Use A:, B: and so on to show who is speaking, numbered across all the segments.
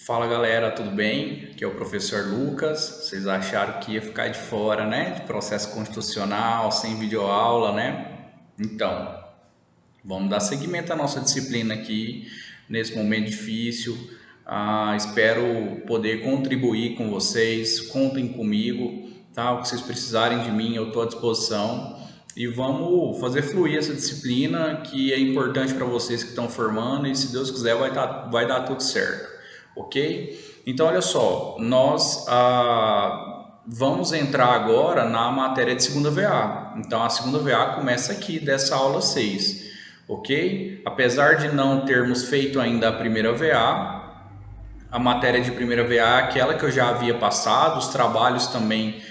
A: Fala galera, tudo bem? Aqui é o professor Lucas. Vocês acharam que ia ficar de fora, né? De processo constitucional, sem videoaula, né? Então, vamos dar seguimento à nossa disciplina aqui nesse momento difícil. Espero poder contribuir com vocês. Contem comigo, tá? O que vocês precisarem de mim, eu estou à disposição. E vamos fazer fluir essa disciplina que é importante para vocês que estão formando e se Deus quiser vai dar tudo certo, ok? Então olha só, nós vamos entrar agora na matéria de segunda VA. Então a segunda VA começa aqui dessa aula 6, ok? Apesar de não termos feito ainda a primeira VA, a matéria de primeira VA é aquela que eu já havia passado, os trabalhos também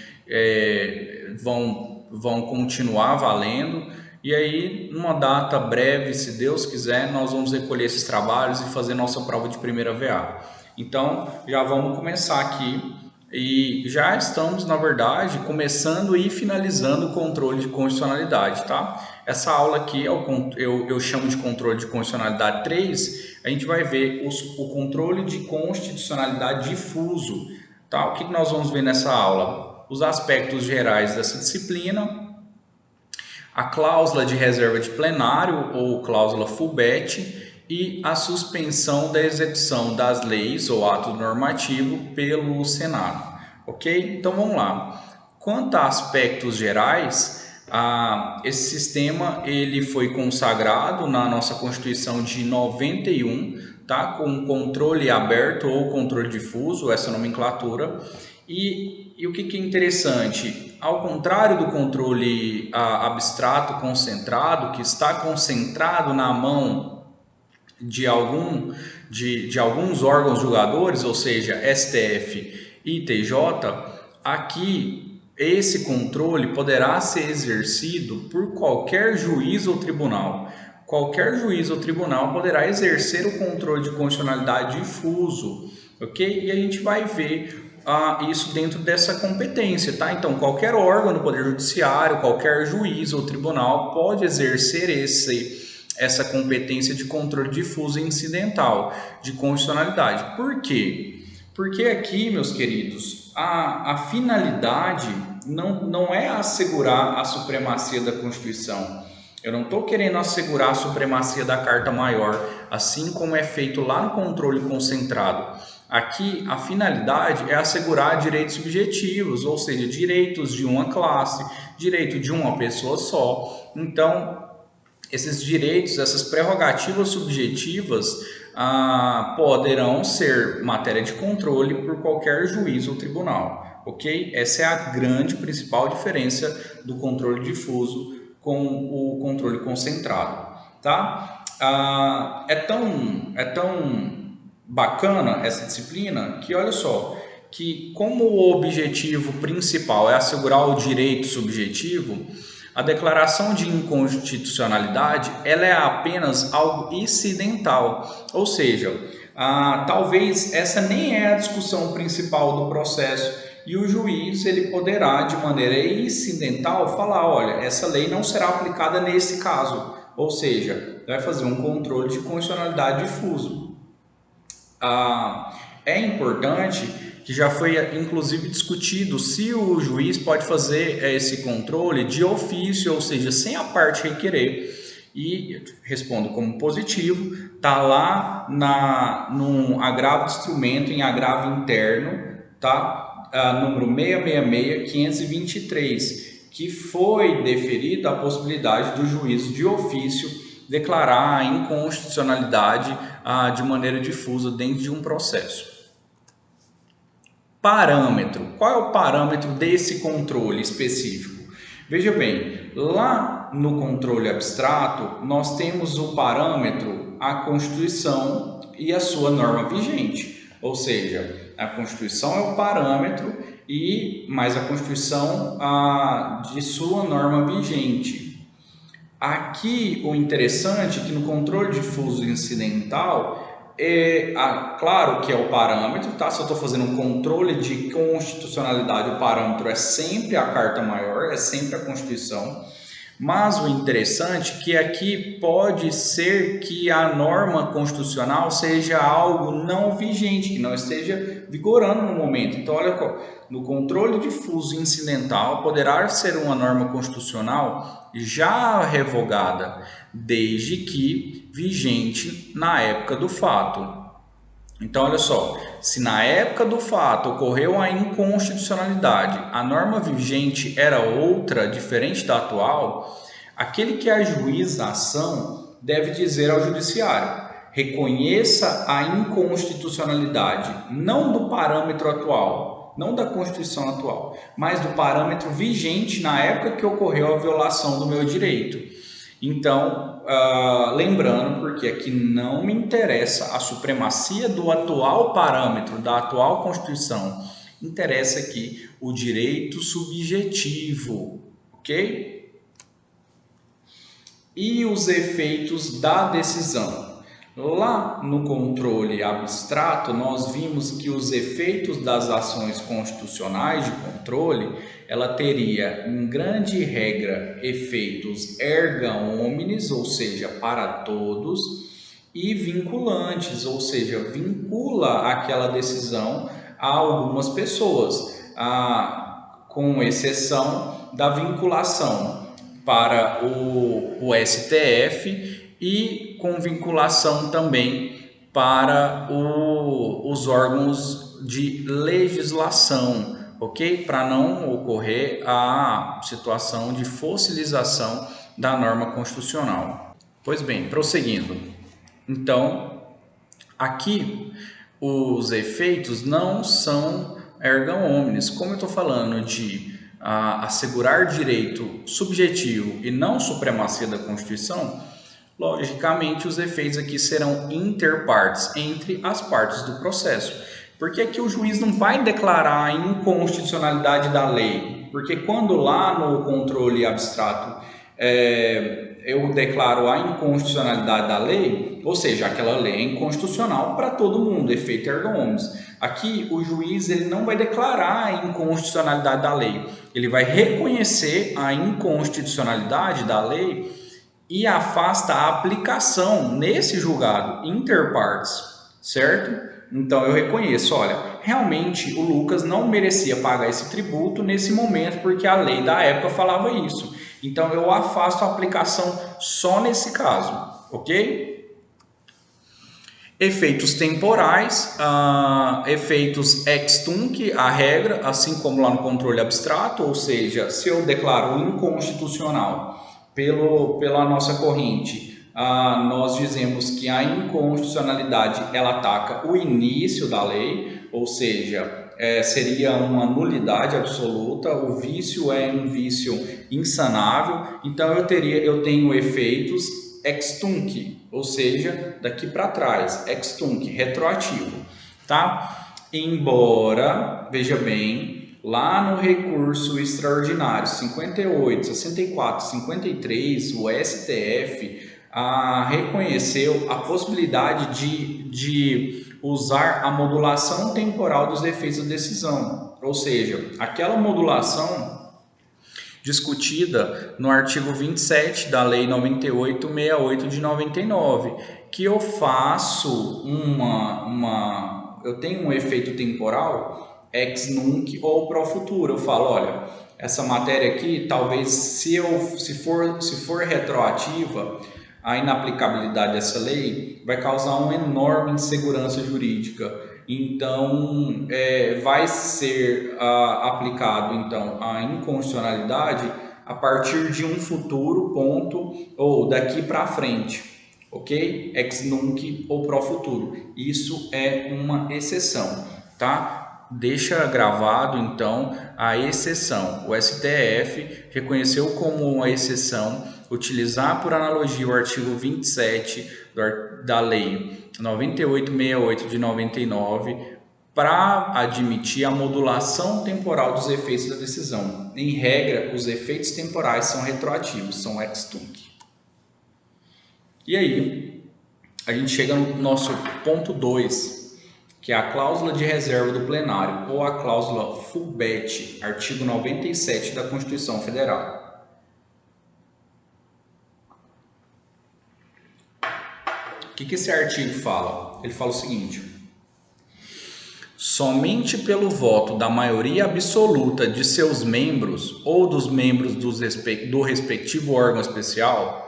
A: vão continuar valendo. E aí, numa data breve, se Deus quiser, nós vamos recolher esses trabalhos e fazer nossa prova de primeira VA. Então, já vamos começar aqui e já estamos, na verdade, começando e finalizando o controle de constitucionalidade, tá? Essa aula aqui eu chamo de controle de constitucionalidade 3. A gente vai ver o controle de constitucionalidade difuso, tá? O que nós vamos ver nessa aula? Os aspectos gerais dessa disciplina, a cláusula de reserva de plenário ou cláusula FUBET e a suspensão da execução das leis ou ato normativo pelo Senado, ok? Então vamos lá. Quanto a aspectos gerais, esse sistema ele foi consagrado na nossa Constituição de 91, tá? Com controle aberto ou controle difuso, essa nomenclatura. E o que é interessante? Ao contrário do controle abstrato concentrado, que está concentrado na mão de alguns órgãos julgadores, ou seja, STF e TJ, aqui esse controle poderá ser exercido por qualquer juiz ou tribunal. Qualquer juiz ou tribunal poderá exercer o controle de constitucionalidade difuso, ok? E a gente vai ver isso dentro dessa competência, tá? Então, qualquer órgão do Poder Judiciário, qualquer juiz ou tribunal pode exercer essa competência de controle difuso e incidental de constitucionalidade. Por quê? Porque aqui, meus queridos, a finalidade não é assegurar a supremacia da Constituição. Eu não estou querendo assegurar a supremacia da Carta Maior, assim como é feito lá no controle concentrado. Aqui, a finalidade é assegurar direitos subjetivos, ou seja, direitos de uma classe, direito de uma pessoa só. Então, esses direitos, essas prerrogativas subjetivas poderão ser matéria de controle por qualquer juiz ou tribunal, ok? Essa é a grande principal diferença do controle difuso com o controle concentrado, tá? É tão bacana essa disciplina que, olha só, que como o objetivo principal é assegurar o direito subjetivo, a declaração de inconstitucionalidade ela é apenas algo incidental, ou seja, talvez essa nem é a discussão principal do processo e o juiz ele poderá de maneira incidental falar, olha, essa lei não será aplicada nesse caso, ou seja, vai fazer um controle de constitucionalidade difuso. É importante que já foi inclusive discutido se o juiz pode fazer esse controle de ofício, ou seja, sem a parte requerer. E respondo como positivo, está lá no agravo de instrumento em agravo interno, tá? Número 666-523, que foi deferida a possibilidade do juízo de ofício declarar a inconstitucionalidade de maneira difusa dentro de um processo. Parâmetro. Qual é o parâmetro desse controle específico? Veja bem, lá no controle abstrato, nós temos o parâmetro, a Constituição e a sua norma vigente. Ou seja, a Constituição é o parâmetro mais a Constituição de sua norma vigente. Aqui, o interessante é que no controle difuso incidental, claro que é o parâmetro, tá? Se eu estou fazendo um controle de constitucionalidade, o parâmetro é sempre a Carta Maior, é sempre a Constituição. Mas o interessante é que aqui pode ser que a norma constitucional seja algo não vigente, que não esteja vigorando no momento. Então, olha, no controle difuso incidental poderá ser uma norma constitucional já revogada, desde que vigente na época do fato. Então, olha só, se na época do fato ocorreu a inconstitucionalidade, a norma vigente era outra, diferente da atual, aquele que ajuiza a ação deve dizer ao judiciário: reconheça a inconstitucionalidade, não do parâmetro atual, não da Constituição atual, mas do parâmetro vigente na época que ocorreu a violação do meu direito. Então, lembrando, porque aqui não me interessa a supremacia do atual parâmetro, da atual Constituição, interessa aqui o direito subjetivo, ok? E os efeitos da decisão. Lá no controle abstrato, nós vimos que os efeitos das ações constitucionais de controle, ela teria, em grande regra, efeitos erga omnes, ou seja, para todos, e vinculantes, ou seja, vincula aquela decisão a algumas pessoas, com exceção da vinculação para o STF e com vinculação também para os órgãos de legislação, ok? Para não ocorrer a situação de fossilização da norma constitucional. Pois bem, prosseguindo. Então, aqui os efeitos não são erga omnes. Como eu estou falando de assegurar direito subjetivo e não supremacia da Constituição, logicamente os efeitos aqui serão interpartes, entre as partes do processo. Porque aqui o juiz não vai declarar a inconstitucionalidade da lei, porque quando lá no controle abstrato eu declaro a inconstitucionalidade da lei, ou seja, aquela lei é inconstitucional para todo mundo, efeito erga omnes. Aqui o juiz ele não vai declarar a inconstitucionalidade da lei, ele vai reconhecer a inconstitucionalidade da lei e afasta a aplicação nesse julgado interpartes, certo? Então eu reconheço, olha, realmente o Lucas não merecia pagar esse tributo nesse momento porque a lei da época falava isso. Então eu afasto a aplicação só nesse caso, ok? Efeitos temporais, efeitos ex tunc, a regra, assim como lá no controle abstrato, ou seja, se eu declaro inconstitucional pela nossa corrente, nós dizemos que a inconstitucionalidade ela ataca o início da lei, ou seja, seria uma nulidade absoluta, o vício é um vício insanável, então eu tenho efeitos ex tunc, ou seja, daqui para trás, ex tunc, retroativo, tá? Embora, veja bem, lá no recurso extraordinário 58, 64, 53, o STF reconheceu a possibilidade de usar a modulação temporal dos efeitos da decisão, ou seja, aquela modulação discutida no artigo 27 da Lei 9868 de 99, que eu faço eu tenho um efeito temporal ex nunc ou pro futuro. Eu falo, olha, essa matéria aqui, talvez se for retroativa, a inaplicabilidade dessa lei vai causar uma enorme insegurança jurídica. Então, vai ser aplicado então a inconstitucionalidade a partir de um futuro ponto ou daqui para frente, ok? Ex nunc ou pro futuro. Isso é uma exceção, tá? Deixa gravado então a exceção. O STF reconheceu como uma exceção utilizar por analogia o artigo 27 da Lei 9868 de 99 para admitir a modulação temporal dos efeitos da decisão. Em regra, os efeitos temporais são retroativos, são ex tunc. E aí, a gente chega no nosso ponto 2, que é a cláusula de reserva do plenário, ou a cláusula Fulbert, artigo 97 da Constituição Federal. que esse artigo fala? Ele fala o seguinte: somente pelo voto da maioria absoluta de seus membros ou dos membros do respectivo órgão especial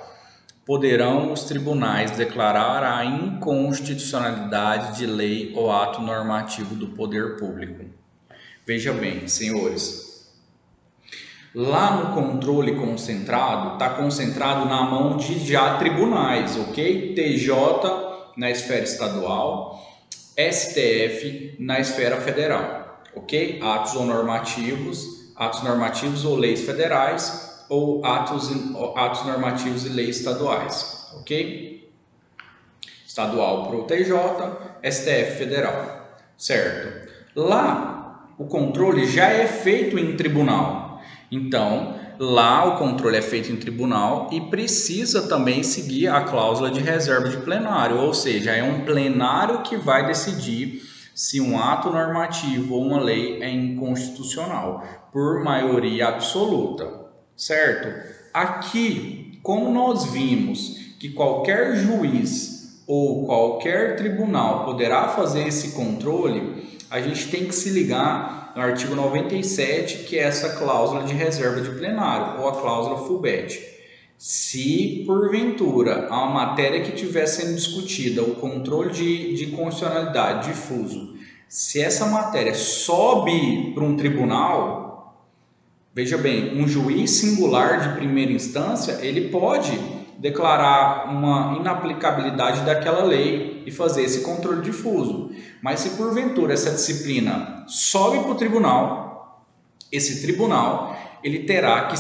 A: poderão os tribunais declarar a inconstitucionalidade de lei ou ato normativo do poder público. Veja bem, senhores, lá no controle concentrado, está concentrado na mão de já tribunais, ok? TJ na esfera estadual, STF na esfera federal, ok? Atos normativos ou leis federais, ou atos normativos e leis estaduais, ok? Estadual para o TJ, STF federal, certo? Lá, o controle já é feito em tribunal. Então, lá o controle é feito em tribunal e precisa também seguir a cláusula de reserva de plenário, ou seja, é um plenário que vai decidir se um ato normativo ou uma lei é inconstitucional, por maioria absoluta. Certo? Aqui, como nós vimos que qualquer juiz ou qualquer tribunal poderá fazer esse controle, a gente tem que se ligar no artigo 97, que é essa cláusula de reserva de plenário, ou a cláusula Fulbert. Se, porventura, a matéria que estiver sendo discutida, o controle de constitucionalidade difuso, se essa matéria sobe para um tribunal, veja bem, um juiz singular de primeira instância, ele pode declarar uma inaplicabilidade daquela lei e fazer esse controle difuso. Mas se porventura essa disciplina sobe para o tribunal, esse tribunal ele terá que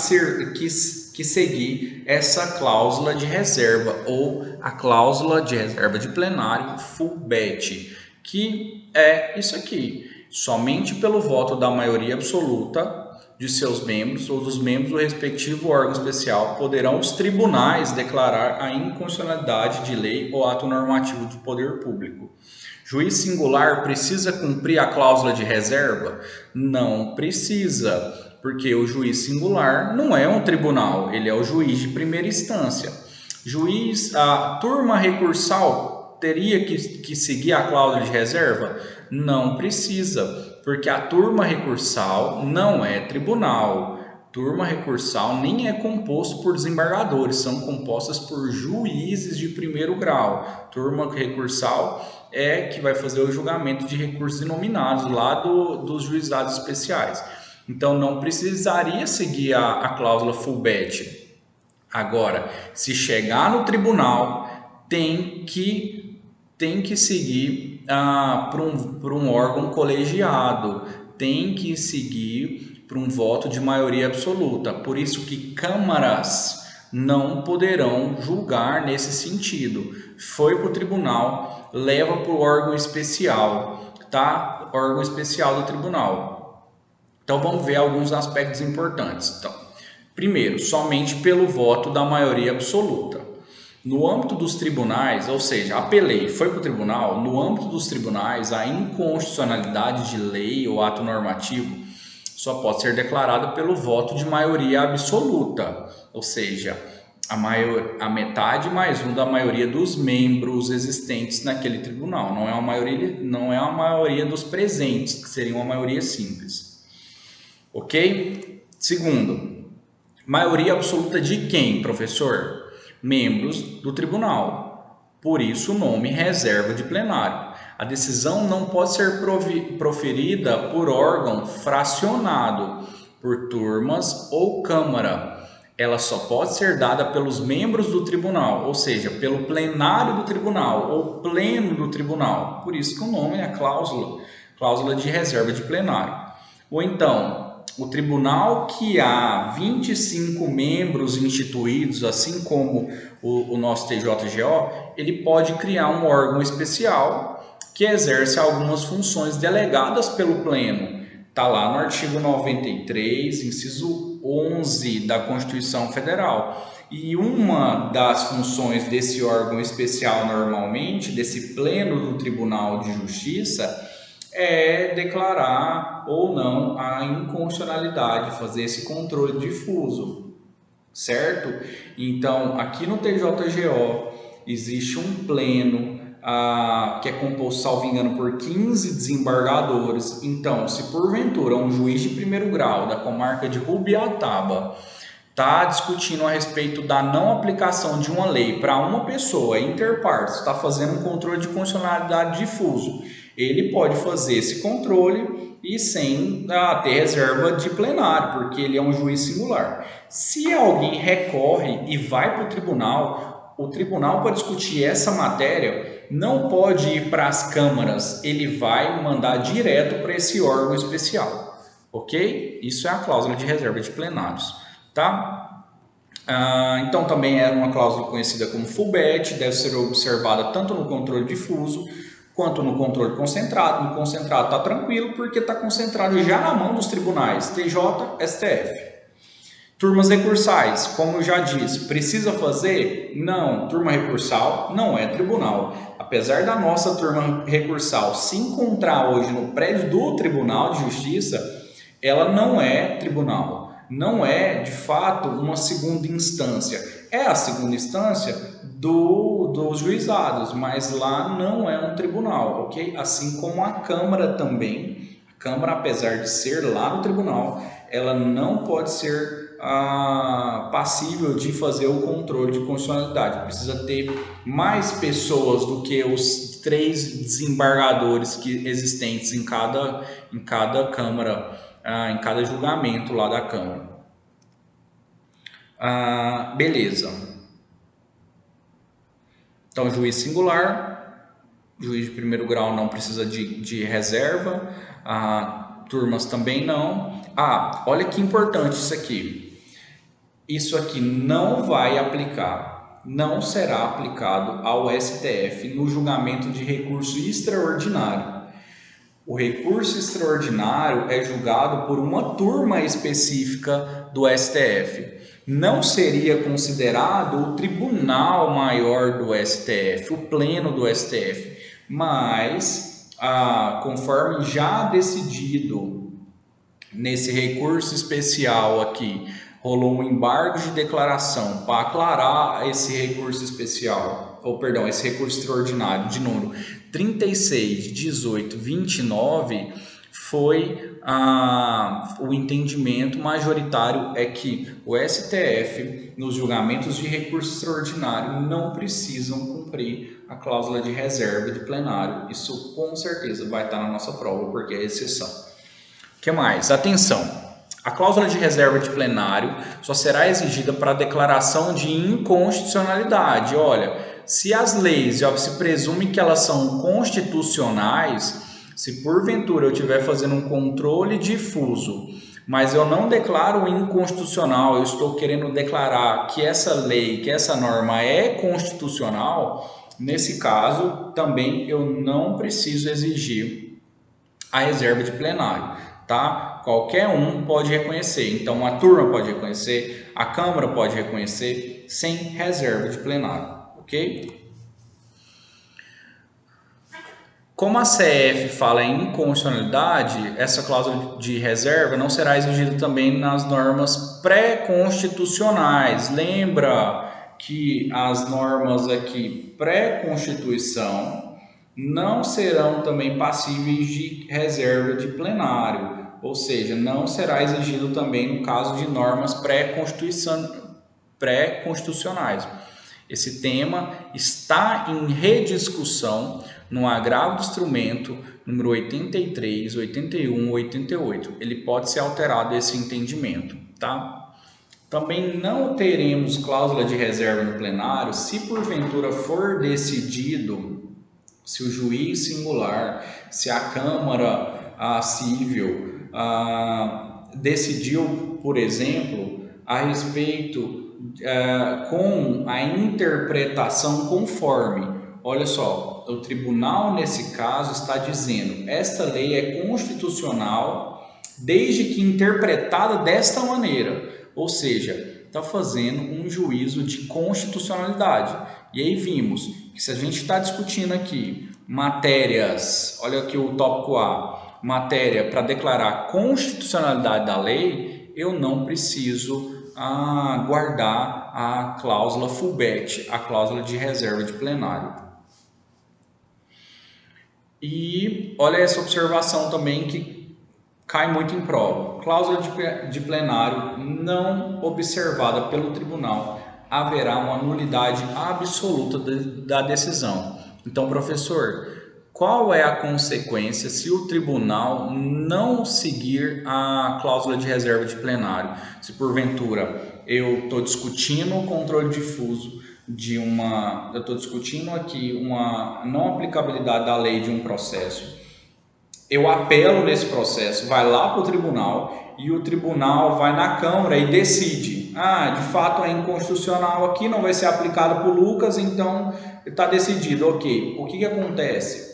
A: seguir essa cláusula de reserva ou a cláusula de reserva de plenário Fulbert, que é isso aqui: somente pelo voto da maioria absoluta de seus membros ou dos membros do respectivo órgão especial poderão os tribunais declarar a inconstitucionalidade de lei ou ato normativo do poder público. Juiz singular precisa cumprir a cláusula de reserva? Não precisa, porque o juiz singular não é um tribunal, ele é o juiz de primeira instância. A turma recursal teria que seguir a cláusula de reserva? Não precisa, porque a turma recursal não é tribunal. Turma recursal nem é composto por desembargadores, são compostas por juízes de primeiro grau. Turma recursal é que vai fazer o julgamento de recursos inominados lá dos juizados especiais. Então não precisaria seguir a cláusula Fulbert. Agora, se chegar no tribunal, tem que seguir para um órgão colegiado, tem que seguir para um voto de maioria absoluta. Por isso que câmaras não poderão julgar nesse sentido. Foi para o tribunal, leva para o órgão especial, tá? Órgão especial do tribunal. Então vamos ver alguns aspectos importantes. Então, primeiro, somente pelo voto da maioria absoluta. No âmbito dos tribunais, ou seja, apelei, foi para o tribunal, no âmbito dos tribunais, a inconstitucionalidade de lei ou ato normativo só pode ser declarada pelo voto de maioria absoluta, ou seja, a metade mais um da maioria dos membros existentes naquele tribunal. Não é a maioria dos presentes, que seria uma maioria simples. Ok? Segundo, maioria absoluta de quem, professor? Membros do tribunal. Por isso o nome reserva de plenário. A decisão não pode ser proferida por órgão fracionado, por turmas ou câmara. Ela só pode ser dada pelos membros do tribunal, ou seja, pelo plenário do tribunal ou pleno do tribunal. Por isso que o nome é a cláusula de reserva de plenário. Ou então, o tribunal que há 25 membros instituídos, assim como o nosso TJGO, ele pode criar um órgão especial que exerce algumas funções delegadas pelo Pleno. Está lá no artigo 93, inciso 11 da Constituição Federal. E uma das funções desse órgão especial normalmente, desse Pleno do Tribunal de Justiça, é declarar ou não a inconstitucionalidade, fazer esse controle difuso, certo? Então, aqui no TJGO, existe um pleno que é composto, salvo engano, por 15 desembargadores. Então, se porventura um juiz de primeiro grau da comarca de Rubiataba está discutindo a respeito da não aplicação de uma lei para uma pessoa, interpartes, está fazendo um controle de constitucionalidade difuso, ele pode fazer esse controle e sem ter reserva de plenário, porque ele é um juiz singular. Se alguém recorre e vai para o tribunal para discutir essa matéria não pode ir para as câmaras, ele vai mandar direto para esse órgão especial, ok? Isso é a cláusula de reserva de plenários, tá? Então também é uma cláusula conhecida como fullbet, deve ser observada tanto no controle difuso quanto no controle concentrado. No concentrado está tranquilo porque está concentrado já na mão dos tribunais TJ, STF. Turmas recursais, como eu já disse, precisa fazer? Não, turma recursal não é tribunal. Apesar da nossa turma recursal se encontrar hoje no prédio do Tribunal de Justiça, ela não é tribunal. Não é, de fato, uma segunda instância. É a segunda instância dos juizados, mas lá não é um tribunal, ok? Assim como a Câmara também. A Câmara, apesar de ser lá no tribunal, ela não pode ser passível de fazer o controle de constitucionalidade. Precisa ter mais pessoas do que os 3 desembargadores existentes em cada Câmara, em cada julgamento lá da Câmara. Beleza. Então, juiz singular, juiz de primeiro grau não precisa de reserva, turmas também não. Olha que importante isso aqui. Isso aqui não vai aplicar, não será aplicado ao STF no julgamento de recurso extraordinário. O recurso extraordinário é julgado por uma turma específica do STF. Não seria considerado o tribunal maior do STF, o pleno do STF, mas, conforme já decidido nesse recurso especial aqui, rolou um embargo de declaração para aclarar esse recurso especial, esse recurso extraordinário de número 36.18.29, foi o entendimento majoritário é que o STF, nos julgamentos de recurso extraordinário, não precisam cumprir a cláusula de reserva de plenário. Isso com certeza vai estar na nossa prova, porque é exceção. O que mais? Atenção! A cláusula de reserva de plenário só será exigida para a declaração de inconstitucionalidade. Olha, se as leis já se presume que elas são constitucionais, se porventura eu estiver fazendo um controle difuso, mas eu não declaro inconstitucional, eu estou querendo declarar que essa lei, que essa norma é constitucional, nesse caso também eu não preciso exigir a reserva de plenário, tá? Qualquer um pode reconhecer, então a turma pode reconhecer, a Câmara pode reconhecer sem reserva de plenário, ok? Como a CF fala em inconstitucionalidade, essa cláusula de reserva não será exigida também nas normas pré-constitucionais. Lembra que as normas aqui pré-constituição não serão também passíveis de reserva de plenário, ou seja, não será exigido também no caso de normas pré-constitucionais. Esse tema está em rediscussão no agravo do instrumento número 83, 81, 88. Ele pode ser alterado esse entendimento, tá? Também não teremos cláusula de reserva no plenário se porventura for decidido, se o juiz singular, se a Câmara civil decidiu, por exemplo, a respeito com a interpretação conforme. Olha só, o tribunal nesse caso está dizendo: esta lei é constitucional desde que interpretada desta maneira, ou seja, está fazendo um juízo de constitucionalidade. E aí vimos que se a gente está discutindo aqui matérias, olha aqui o tópico matéria para declarar constitucionalidade da lei, eu não preciso guardar a cláusula fullback, a cláusula de reserva de plenário. E olha essa observação também que cai muito em prova. Cláusula de plenário não observada pelo tribunal, haverá uma nulidade absoluta da decisão. Então, professor, qual é a consequência se o tribunal não seguir a cláusula de reserva de plenário? Se porventura eu estou discutindo o controle difuso eu estou discutindo aqui uma não aplicabilidade da lei de um processo, eu apelo nesse processo, vai lá para o tribunal e o tribunal vai na Câmara e decide. De fato é inconstitucional aqui, não vai ser aplicado por Lucas, então está decidido, ok. O que acontece?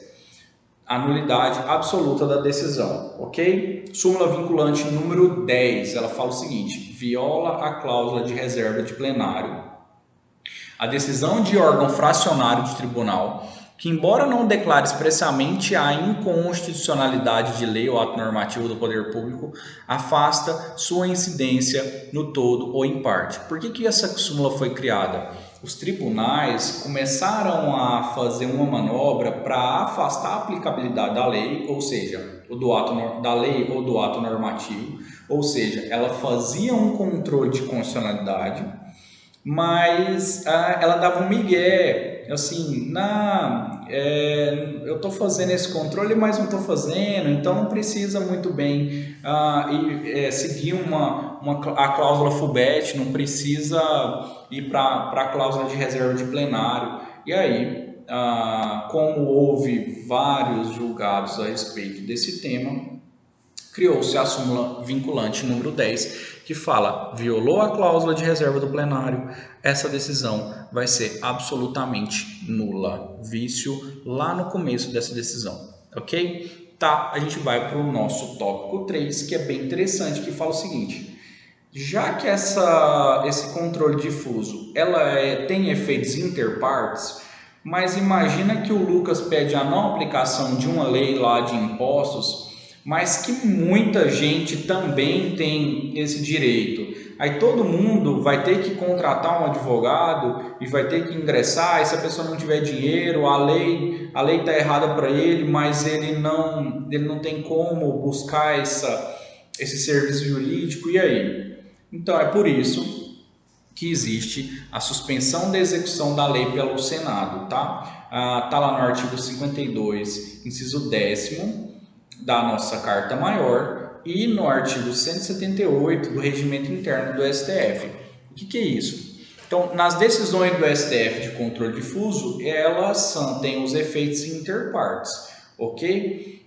A: A nulidade absoluta da decisão, ok? Súmula vinculante número 10, ela fala o seguinte: viola a cláusula de reserva de plenário a decisão de órgão fracionário de tribunal, que embora não declare expressamente a inconstitucionalidade de lei ou ato normativo do poder público, afasta sua incidência no todo ou em parte. Por que essa súmula foi criada? Os tribunais começaram a fazer uma manobra para afastar a aplicabilidade da lei, ou seja, da lei ou do ato normativo, ou seja, ela fazia um controle de constitucionalidade, mas ela dava um migué, assim, eu estou fazendo esse controle, mas não estou fazendo, então não precisa muito bem seguir a cláusula fullback, não precisa ir para a cláusula de reserva de plenário. E aí, como houve vários julgados a respeito desse tema, criou-se a súmula vinculante número 10, que fala, violou a cláusula de reserva do plenário, essa decisão vai ser absolutamente nula. Vício lá no começo dessa decisão, ok? Tá, a gente vai para o nosso tópico 3, que é bem interessante, que fala o seguinte: já que esse controle difuso tem efeitos interpartes, mas imagina que o Lucas pede a não aplicação de uma lei lá de impostos, mas que muita gente também tem esse direito. Aí todo mundo vai ter que contratar um advogado e vai ter que ingressar, e se a pessoa não tiver dinheiro, a lei está errada para ele, mas ele não tem como buscar esse serviço jurídico, e aí? Então é por isso que existe a suspensão da execução da lei pelo Senado, tá? Tá lá no artigo 52, inciso 10º, da nossa Carta Maior e no artigo 178 do Regimento Interno do STF. O que é isso? Então, nas decisões do STF de controle difuso, elas têm os efeitos interpartes, ok?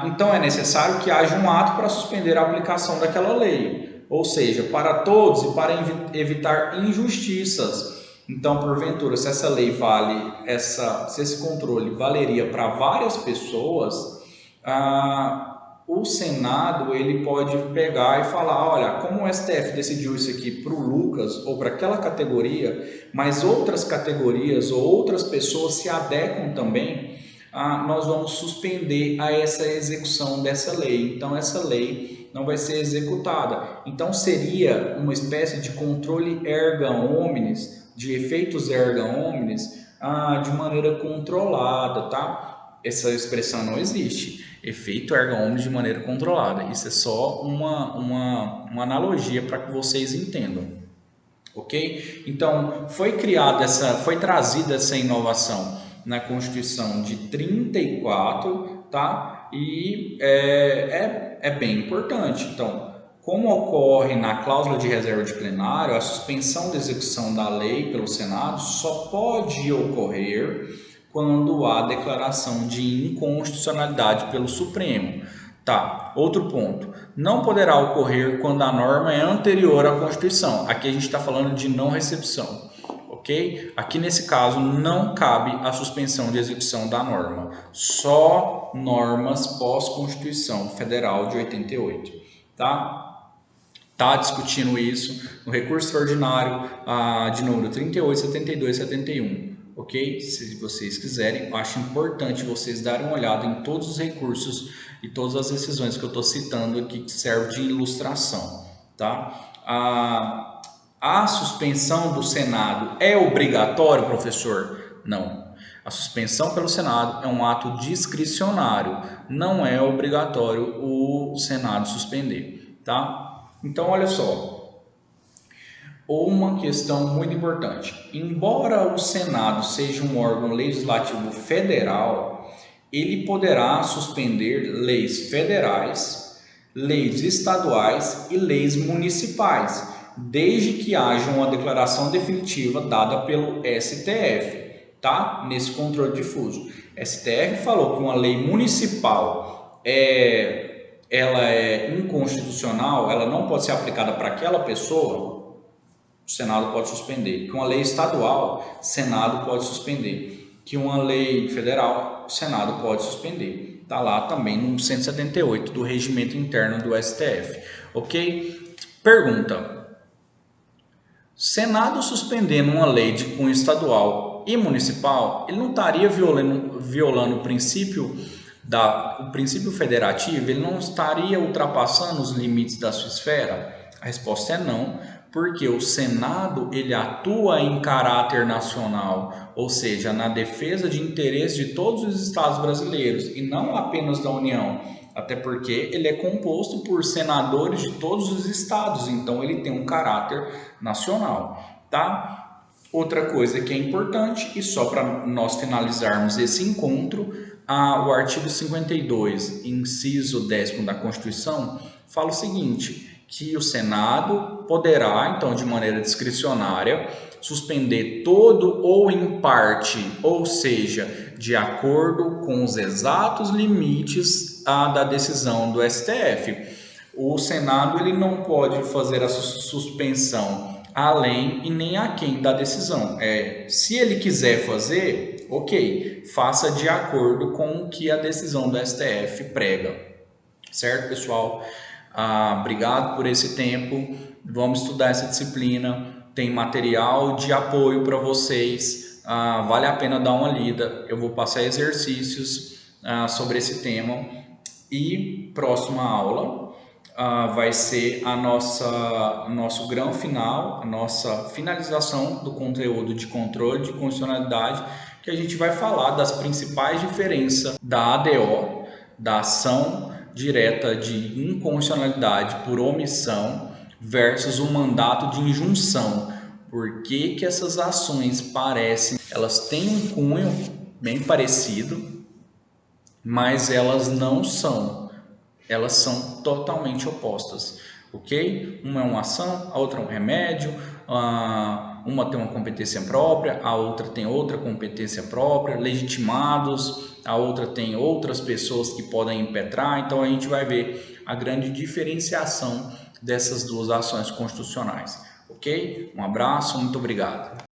A: Então, é necessário que haja um ato para suspender a aplicação daquela lei, ou seja, para todos e para evitar injustiças. Então, porventura, se essa lei se esse controle valeria para várias pessoas, o Senado ele pode pegar e falar, olha, como o STF decidiu isso aqui para o Lucas ou para aquela categoria, mas outras categorias ou outras pessoas se adequam também, nós vamos suspender essa execução dessa lei. Então essa lei não vai ser executada. Então seria uma espécie de controle erga omnes, de efeitos erga omnes, de maneira controlada, tá? Essa expressão não existe. Efeito erga omnes de maneira controlada. Isso é só uma analogia para que vocês entendam, ok? Então foi trazida essa inovação na Constituição de 34, tá? E é bem importante. Então, como ocorre na cláusula de reserva de plenário, a suspensão da execução da lei pelo Senado só pode ocorrer quando há declaração de inconstitucionalidade pelo Supremo. Tá, outro ponto. Não poderá ocorrer quando a norma é anterior à Constituição. Aqui a gente está falando de não recepção, ok? Aqui nesse caso não cabe a suspensão de execução da norma. Só normas pós-Constituição Federal de 88, tá? Está discutindo isso no recurso extraordinário de número 38, 72 e 71. Ok? Se vocês quiserem, eu acho importante vocês darem uma olhada em todos os recursos e todas as decisões que eu estou citando aqui que servem de ilustração, tá? A suspensão do Senado é obrigatório, professor? Não. A suspensão pelo Senado é um ato discricionário, não é obrigatório o Senado suspender, tá? Então, olha só, uma questão muito importante. Embora o Senado seja um órgão legislativo federal, ele poderá suspender leis federais, leis estaduais e leis municipais, desde que haja uma declaração definitiva dada pelo STF, tá? Nesse controle difuso. STF falou que uma lei municipal ela é inconstitucional, ela não pode ser aplicada para aquela pessoa, o Senado pode suspender. Que uma lei estadual, o Senado pode suspender. Que uma lei federal, o Senado pode suspender. Está lá também no 178 do Regimento Interno do STF. Ok? Pergunta. Senado suspendendo uma lei de cunho estadual e municipal, ele não estaria violando o princípio federativo? Ele não estaria ultrapassando os limites da sua esfera? A resposta é não, porque o Senado ele atua em caráter nacional, ou seja, na defesa de interesses de todos os estados brasileiros e não apenas da União. Até porque ele é composto por senadores de todos os estados, então ele tem um caráter nacional, tá? Outra coisa que é importante, e só para nós finalizarmos esse encontro, o artigo 52, inciso 10º da Constituição, fala o seguinte, que o Senado poderá, então, de maneira discricionária, suspender todo ou em parte, ou seja, de acordo com os exatos limites da decisão do STF. O Senado ele não pode fazer a suspensão além e nem aquém da decisão. Se ele quiser fazer, ok, faça de acordo com o que a decisão do STF prega. Certo, pessoal? Obrigado por esse tempo. Vamos estudar essa disciplina. Tem material de apoio para vocês. Vale a pena dar uma lida. Eu vou passar exercícios sobre esse tema. E próxima aula vai ser nosso grão final, a nossa finalização do conteúdo de controle de constitucionalidade, que a gente vai falar das principais diferenças da ADO, da ação direta de inconstitucionalidade por omissão versus o mandato de injunção. Por que que essas ações parecem, elas têm um cunho bem parecido, mas elas não são, elas são totalmente opostas, ok? Uma é uma ação, a outra é um remédio, uma tem uma competência própria, a outra tem outra competência própria, legitimados, a outra tem outras pessoas que podem impetrar, então a gente vai ver a grande diferenciação dessas duas ações constitucionais, ok? Um abraço, muito obrigado.